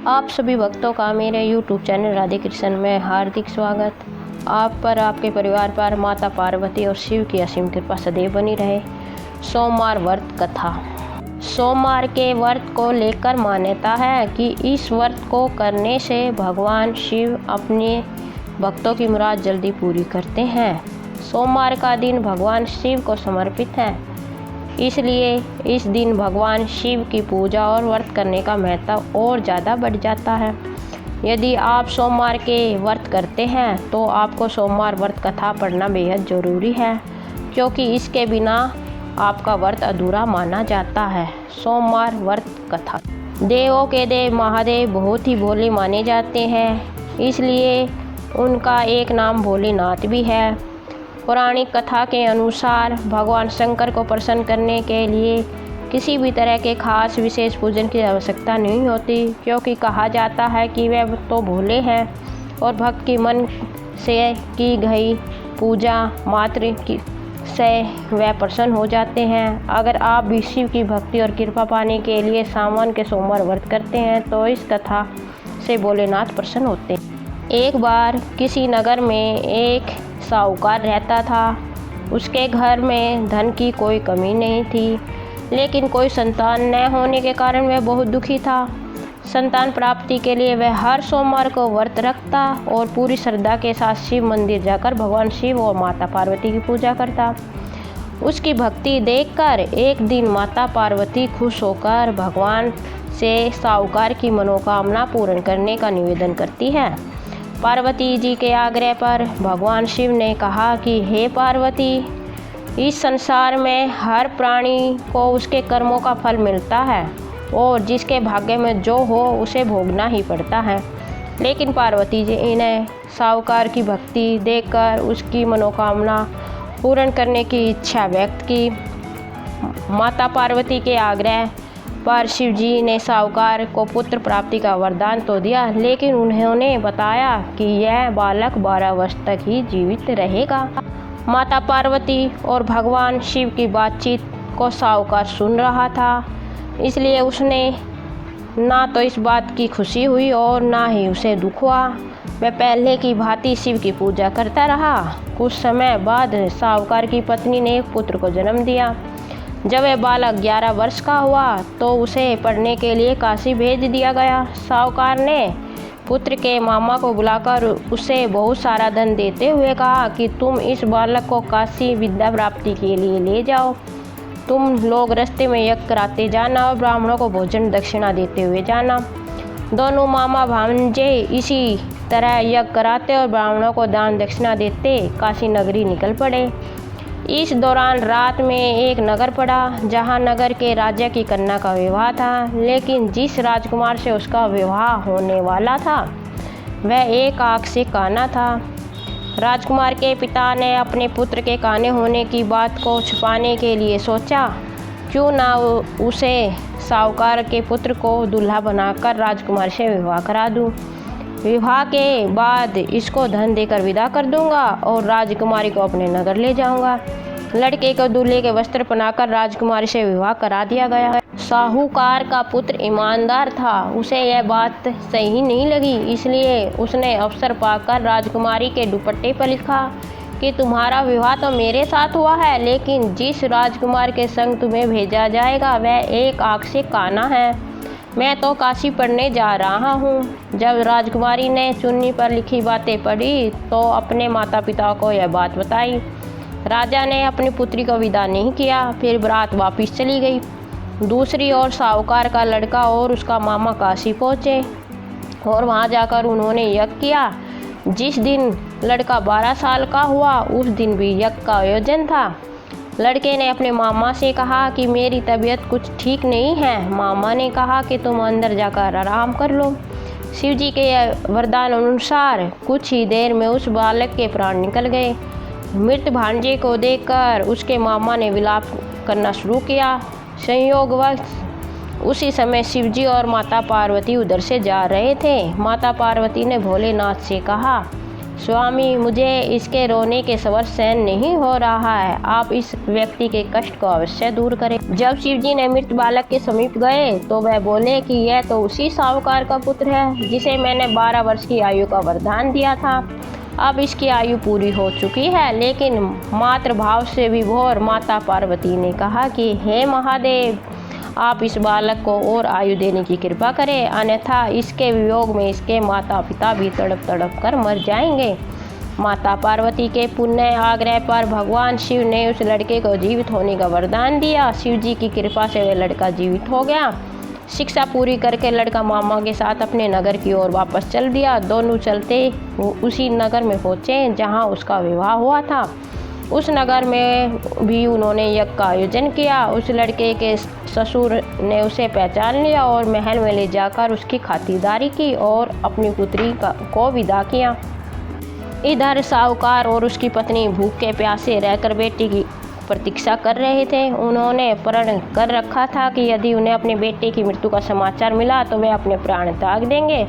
आप सभी भक्तों का मेरे YouTube चैनल राधे कृष्ण में हार्दिक स्वागत। आप पर, आपके परिवार पर माता पार्वती और शिव की असीम कृपा सदैव बनी रहे। सोमवार व्रत कथा। सोमवार के व्रत को लेकर मान्यता है कि इस व्रत को करने से भगवान शिव अपने भक्तों की मुराद जल्दी पूरी करते हैं। सोमवार का दिन भगवान शिव को समर्पित है, इसलिए इस दिन भगवान शिव की पूजा और व्रत करने का महत्व और ज़्यादा बढ़ जाता है। यदि आप सोमवार के व्रत करते हैं तो आपको सोमवार व्रत कथा पढ़ना बेहद ज़रूरी है, क्योंकि इसके बिना आपका व्रत अधूरा माना जाता है। सोमवार व्रत कथा। देवों के देव महादेव बहुत ही भोले माने जाते हैं, इसलिए उनका एक नाम भोलेनाथ भी है। पौराणिक कथा के अनुसार भगवान शंकर को प्रसन्न करने के लिए किसी भी तरह के खास विशेष पूजन की आवश्यकता नहीं होती, क्योंकि कहा जाता है कि वे तो भोले हैं और भक्त की मन से की गई पूजा मात्र से वे प्रसन्न हो जाते हैं। अगर आप भी शिव की भक्ति और कृपा पाने के लिए सावन के सोमवार व्रत करते हैं तो इस कथा से भोलेनाथ प्रसन्न होते हैं। एक बार किसी नगर में एक साहूकार रहता था। उसके घर में धन की कोई कमी नहीं थी, लेकिन कोई संतान न होने के कारण वह बहुत दुखी था। संतान प्राप्ति के लिए वह हर सोमवार को व्रत रखता और पूरी श्रद्धा के साथ शिव मंदिर जाकर भगवान शिव और माता पार्वती की पूजा करता। उसकी भक्ति देखकर एक दिन माता पार्वती खुश होकर भगवान से साहूकार की मनोकामना पूर्ण करने का निवेदन करती है। पार्वती जी के आग्रह पर भगवान शिव ने कहा कि हे पार्वती, इस संसार में हर प्राणी को उसके कर्मों का फल मिलता है और जिसके भाग्य में जो हो उसे भोगना ही पड़ता है। लेकिन पार्वती जी ने साहूकार की भक्ति देखकर उसकी मनोकामना पूर्ण करने की इच्छा व्यक्त की। माता पार्वती के आग्रह पर शिव जी ने साहूकार को पुत्र प्राप्ति का वरदान तो दिया, लेकिन उन्होंने बताया कि यह बालक 12 वर्ष तक ही जीवित रहेगा। माता पार्वती और भगवान शिव की बातचीत को साहूकार सुन रहा था, इसलिए उसने ना तो इस बात की खुशी हुई और ना ही उसे दुख हुआ। वह पहले की भांति शिव की पूजा करता रहा। कुछ समय बाद साहूकार की पत्नी ने एक पुत्र को जन्म दिया। जब वह बालक 11 वर्ष का हुआ तो उसे पढ़ने के लिए काशी भेज दिया गया। साहूकार ने पुत्र के मामा को बुलाकर उसे बहुत सारा धन देते हुए कहा कि तुम इस बालक को काशी विद्या प्राप्ति के लिए ले जाओ। तुम लोग रास्ते में यज्ञ कराते जाना और ब्राह्मणों को भोजन दक्षिणा देते हुए जाना। दोनों मामा भांजे इसी तरह यज्ञ कराते और ब्राह्मणों को दान दक्षिणा देते काशी नगरी निकल पड़े। इस दौरान रात में एक नगर पड़ा, जहां नगर के राजा की कन्या का विवाह था, लेकिन जिस राजकुमार से उसका विवाह होने वाला था वह एक आँख से काना था। राजकुमार के पिता ने अपने पुत्र के काने होने की बात को छुपाने के लिए सोचा, क्यों ना उसे साहूकार के पुत्र को दूल्हा बनाकर राजकुमार से विवाह करा दूं। विवाह के बाद इसको धन देकर विदा कर दूंगा और राजकुमारी को अपने नगर ले जाऊंगा। लड़के को दूल्हे के वस्त्र पहनाकर राजकुमारी से विवाह करा दिया गया है। साहूकार का पुत्र ईमानदार था, उसे यह बात सही नहीं लगी, इसलिए उसने अवसर पाकर राजकुमारी के दुपट्टे पर लिखा कि तुम्हारा विवाह तो मेरे साथ हुआ है, लेकिन जिस राजकुमार के संग तुम्हें भेजा जाएगा वह एक आँख से काना है। मैं तो काशी पढ़ने जा रहा हूँ। जब राजकुमारी ने चुन्नी पर लिखी बातें पढ़ी तो अपने माता पिता को यह बात बताई। राजा ने अपनी पुत्री को विदा नहीं किया, फिर बारात वापस चली गई। दूसरी ओर साहूकार का लड़का और उसका मामा काशी पहुँचे और वहाँ जाकर उन्होंने यज्ञ किया। जिस दिन लड़का 12 साल का हुआ उस दिन भी यज्ञ का आयोजन था। लड़के ने अपने मामा से कहा कि मेरी तबीयत कुछ ठीक नहीं है। मामा ने कहा कि तुम अंदर जाकर आराम कर लो। शिव जी के वरदान अनुसार कुछ ही देर में उस बालक के प्राण निकल गए। मृत भांजे को देखकर उसके मामा ने विलाप करना शुरू किया। संयोगवश उसी समय शिवजी और माता पार्वती उधर से जा रहे थे। माता पार्वती ने भोलेनाथ से कहा, स्वामी, मुझे इसके रोने के सबर सहन नहीं हो रहा है। आप इस व्यक्ति के कष्ट को अवश्य दूर करें। जब शिवजी ने मृत बालक के समीप गए तो वह बोले कि यह तो उसी साहूकार का पुत्र है जिसे मैंने 12 वर्ष की आयु का वरदान दिया था। अब इसकी आयु पूरी हो चुकी है। लेकिन मातृभाव से विभोर माता पार्वती ने कहा कि हे महादेव, आप इस बालक को और आयु देने की कृपा करें, अन्यथा इसके वियोग में इसके माता पिता भी तड़प तड़प कर मर जाएंगे। माता पार्वती के पुण्य आग्रह पर भगवान शिव ने उस लड़के को जीवित होने का वरदान दिया। शिव जी की कृपा से वह लड़का जीवित हो गया। शिक्षा पूरी करके लड़का मामा के साथ अपने नगर की ओर वापस चल दिया। दोनों चलते उसी नगर में पहुँचे जहाँ उसका विवाह हुआ था। उस नगर में भी उन्होंने यज्ञ का आयोजन किया। उस लड़के के ससुर ने उसे पहचान लिया और महल में ले जाकर उसकी खातिरदारी की और अपनी पुत्री को विदा किया। इधर साहूकार और उसकी पत्नी भूखे प्यासे रहकर बेटी की प्रतीक्षा कर रहे थे। उन्होंने प्रण कर रखा था कि यदि उन्हें अपने बेटे की मृत्यु का समाचार मिला तो वे अपने प्राण त्याग देंगे।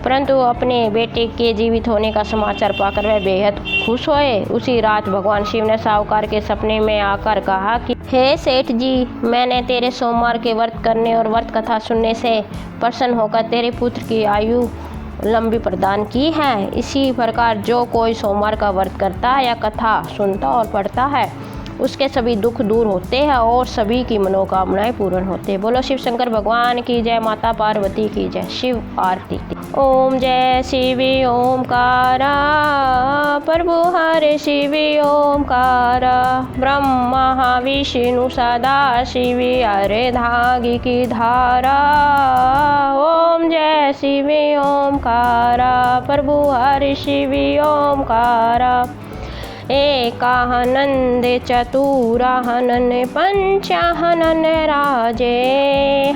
परंतु अपने बेटे के जीवित होने का समाचार पाकर वह बेहद खुश हुए। उसी रात भगवान शिव ने साहूकार के सपने में आकर कहा कि हे सेठ जी, मैंने तेरे सोमवार के व्रत करने और व्रत कथा सुनने से प्रसन्न होकर तेरे पुत्र की आयु लंबी प्रदान की है। इसी प्रकार जो कोई सोमवार का व्रत करता है या कथा सुनता और पढ़ता है उसके सभी दुख दूर होते हैं और सभी की मनोकामनाएं पूर्ण होते हैं। बोलो शिव शंकर भगवान की जय, माता पार्वती की जय। शिव आरती। ओम जय शिवी ओमकारा, प्रभु हरे शिवी ओमकारा, ब्रह्मा विष्णु सदा शिवी हरे धागी की धारा। ओम जय शिवी ओमकारा, प्रभु हरे शिवी ओमकारा, एकानंद चतुराहनन पंचाहनन राजे,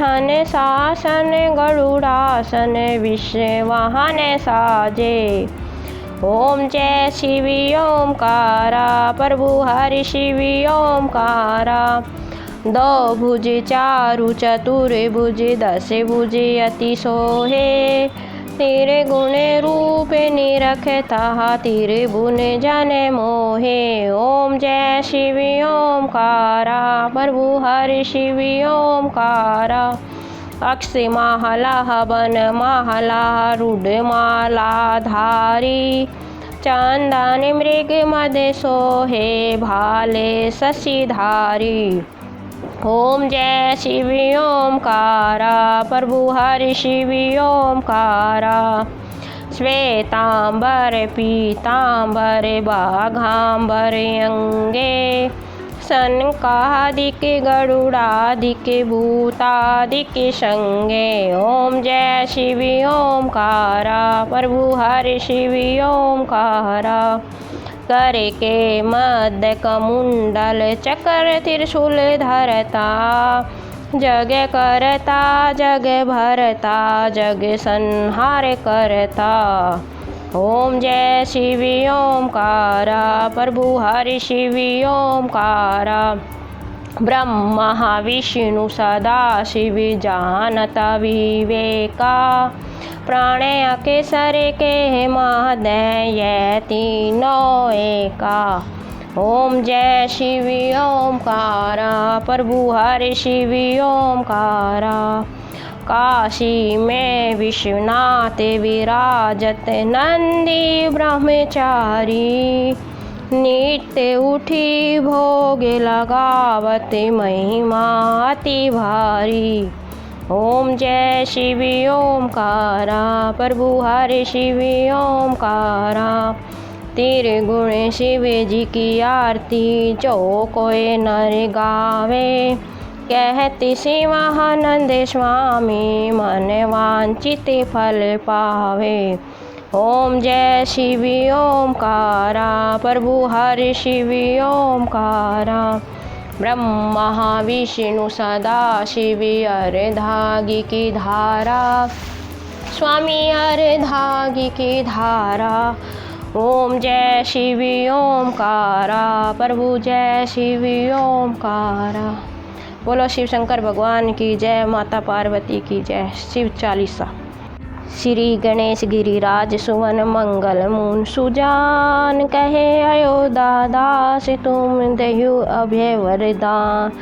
हन शासन गरुड़ासन विश्ववाहन साजे। ओम जय शिवी ओमकारा, प्रभु हरि शिवी ओमकारा, दो भुज चारु चतुर्भुज दस भुज अति सोहे, तेरे गुण रूप निरखता तेरे गुण जन मोहे। ओम जय शिवी ओमकारा, प्रभु हरि शिवी ओमकारा, अक्षय माला हवन माला रूढ़ माला धारी, चंदन मृग मद सोहे भाले शशिधारी। ओम जय शिवी ओमकारा, प्रभु हरि शिवी ओमकारा, श्वेतांबर पीतांबर बाघांबर अंगे, सनकादिक गरुड़ादिक भूतादिक संगे। ओम जय शिवी ओमकारा, प्रभु हरि शिवी ओमकारा, कर के मद कमुंडल चक्र त्रिशूल धरता, जग करता जग भरता जग संहार करता। ओम जय शिवी ओमकारा, प्रभु हरि शिवी ओमकारा, ब्रह्मा विष्णु सदा शिव जानता विवेका, प्राण अकेसर के महादय तीनों एका। ओम जय शिवी ओमकारा, प्रभु हरि शिवी ओमकारा, काशी में विश्वनाथ विराजत नंदी ब्रह्मचारी, नित्य उठी भोग लगावत महिमा अति भारी। ओम जय शिवी ओमकारा, प्रभु हरि शिवी ओमकारा, तेरे गुण शिव जी की आरती जो कोई नर गावे, कहते शिवानंद स्वामी मन वांछित फल पावे। ओम जय शिवी ओमकारा, प्रभु हरि शिवी ओमकारा, ब्रह्मा विष्णु सदा शिवी अर्धांगी की धारा, स्वामी अर्धांगी की धारा। ओम जय शिवी ओमकारा, प्रभु जय शिवी ओमकारा। बोलो शिव शंकर भगवान की जय, माता पार्वती की जय। शिव चालीसा। श्री गणेश गिरिराज सुवन मंगल मून सुजान, कहे अयोध्या दास तुम दह्यु अभय वरदान।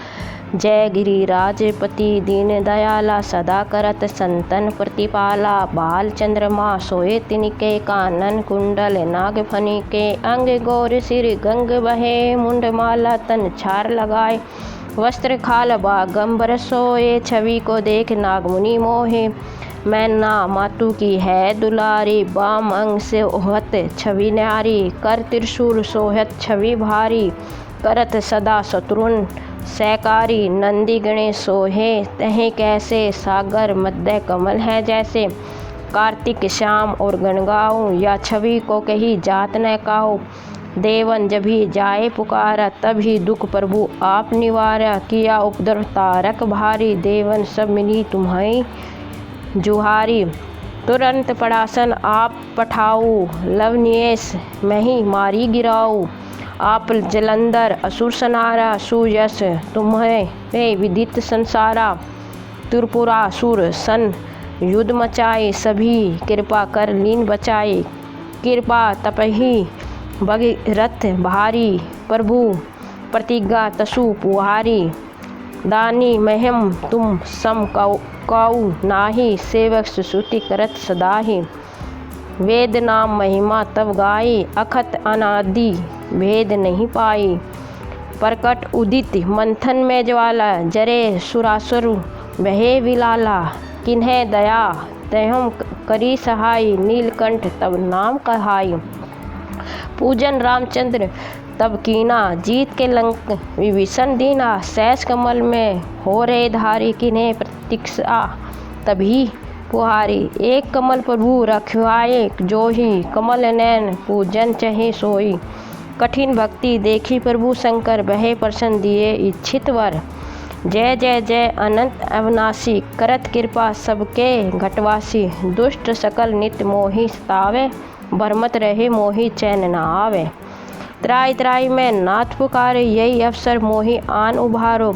जय गिरिराज पति दीन दयाला, सदा करत संतन प्रतिपाला। बाल चंद्रमा सोए तिनके कानन, कुंडल नाग फनी के अंग। गौर सिर गंग बहे मुंड माला, तन छार लगाए वस्त्र खाल बागंबर सोए। छवि को देख नागमुनि मोहे, मैना मातु की है दुलारी। बाम अंग से ओहत छवि न्यारी, कर त्रिशूल सोहत छवि भारी। करत सदा शत्रुन सैकारी, नंदी गणेश सोहे तहें कैसे। सागर मध्य कमल है जैसे, कार्तिक श्याम और गणगाऊं। या छवि को कही जात न काऊ, देवन जभी जाए पुकारा। तभी दुख प्रभु आप निवारा, किया उपद्रव तारक भारी। देवन सब मिली तुम्हें जुहारी, तुरंत पड़ासन आप पठाऊ। लवनियेश मैं ही मारी गिराऊ, आप जलंधर असुर सनारा। सुयश तुम्हें पे विदित संसारा, त्रिपुरासुर सन युद्ध मचाए। सभी कृपा कर लीन बचाए, कृपा तपहि भगीरथ भारी। प्रभु प्रतिज्ञा तसु पुहारी, दानी महिम तुम सम काऊ नाही। सेवक सुश्रुति करत सदाहि, वेद नाम महिमा तब गाई। अखत अनादि भेद नहीं पाई, प्रकट उदित मंथन में ज्वाला। जरे सुरासुर बहे विलाला, किन्हें दया तहम करी सहाय। नीलकंठ तब नाम कहाई, पूजन रामचंद्र तब कीना। जीत के लंक विभीषण दीना, शेष कमल में हो रे धारी। किन्हें प्रतीक्षा तभी पुहारी, एक कमल प्रभु रखवाए। जो ही कमल नैन पूजन चहे सोई। कठिन भक्ति देखी प्रभु शंकर, बहे प्रसन्न दिए इच्छित वर। जय जय जय अनंत अविनाशी, करत कृपा सबके घटवासी। दुष्ट सकल नित्य मोहि सतावे, भरमत रहे मोहि चैन न आवे। त्राई त्राई में नाथ पुकारे, यही अवसर मोहि आन उभारो।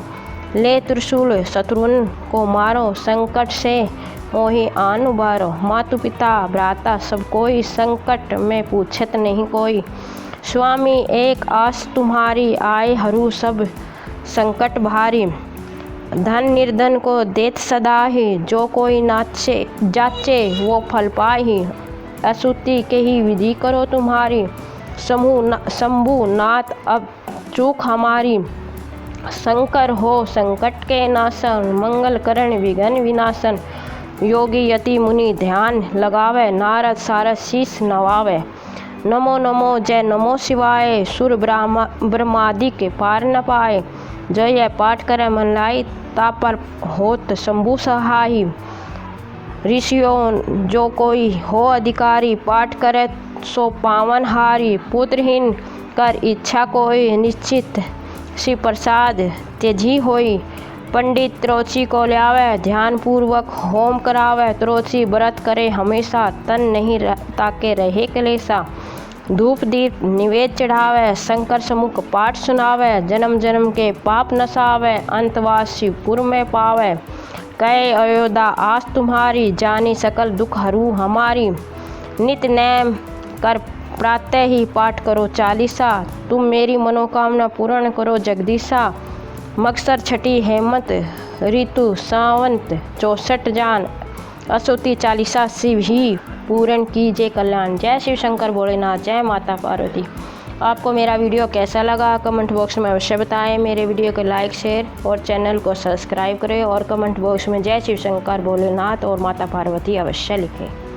ले त्रिशूल शत्रुन को मारो, संकट से मोहि आन उबारो। मातु पिता भ्राता सब कोई, संकट में पूछत नहीं कोई। स्वामी एक आस तुम्हारी, आए हरू सब संकट भारी। धन निर्धन को देत सदा ही, जो कोई नाचे जाचे वो फल पाही। अस्तुति के ही विधि करो तुम्हारी, शंभु नाथ अब चूक हमारी। शंकर हो संकट के नाशन, मंगल करण विघ्न विनाशन। योगी यति मुनि ध्यान लगावे, नारद सारद शीस नवावे। नमो नमो जय नमो शिवाय, सुर ब्रह्मादि के पार न पाए। जय पाठ करे मन लाई, तापर होत शंभु सहाई। ऋषियों जो कोई हो अधिकारी, पाठ करे सो पावन हारी। पुत्रहीन कर इच्छा कोई, निश्चित शिव प्रसाद तेजी होई। पंडित त्रोची को ल्यावे, ध्यान पूर्वक होम करावे। त्रोची व्रत करे हमेशा, तन नहीं ताके रहे कलेसा। धूप दीप निवेद चढ़ावे, शंकर समुख पाठ सुनावे। जन्म जन्म के पाप नसावे, अंतवास शिवपुर में पावे। कहे अयोध्या आस तुम्हारी, जानी सकल दुख हरू हमारी। नित नेम कर प्रातः ही पाठ करो चालीसा, तुम मेरी मनोकामना पूर्ण करो जगदीशा। मकसर छठी हेमंत ऋतु सावंत 64 जान, अस्तुति चालीसा शिव ही पूर्ण कीजिए कल्याण। जय शिव शंकर भोलेनाथ, जय माता पार्वती। आपको मेरा वीडियो कैसा लगा कमेंट बॉक्स में अवश्य बताएं। मेरे वीडियो को लाइक शेयर और चैनल को सब्सक्राइब करें और कमेंट बॉक्स में जय शिव शंकर भोलेनाथ और माता पार्वती अवश्य लिखें।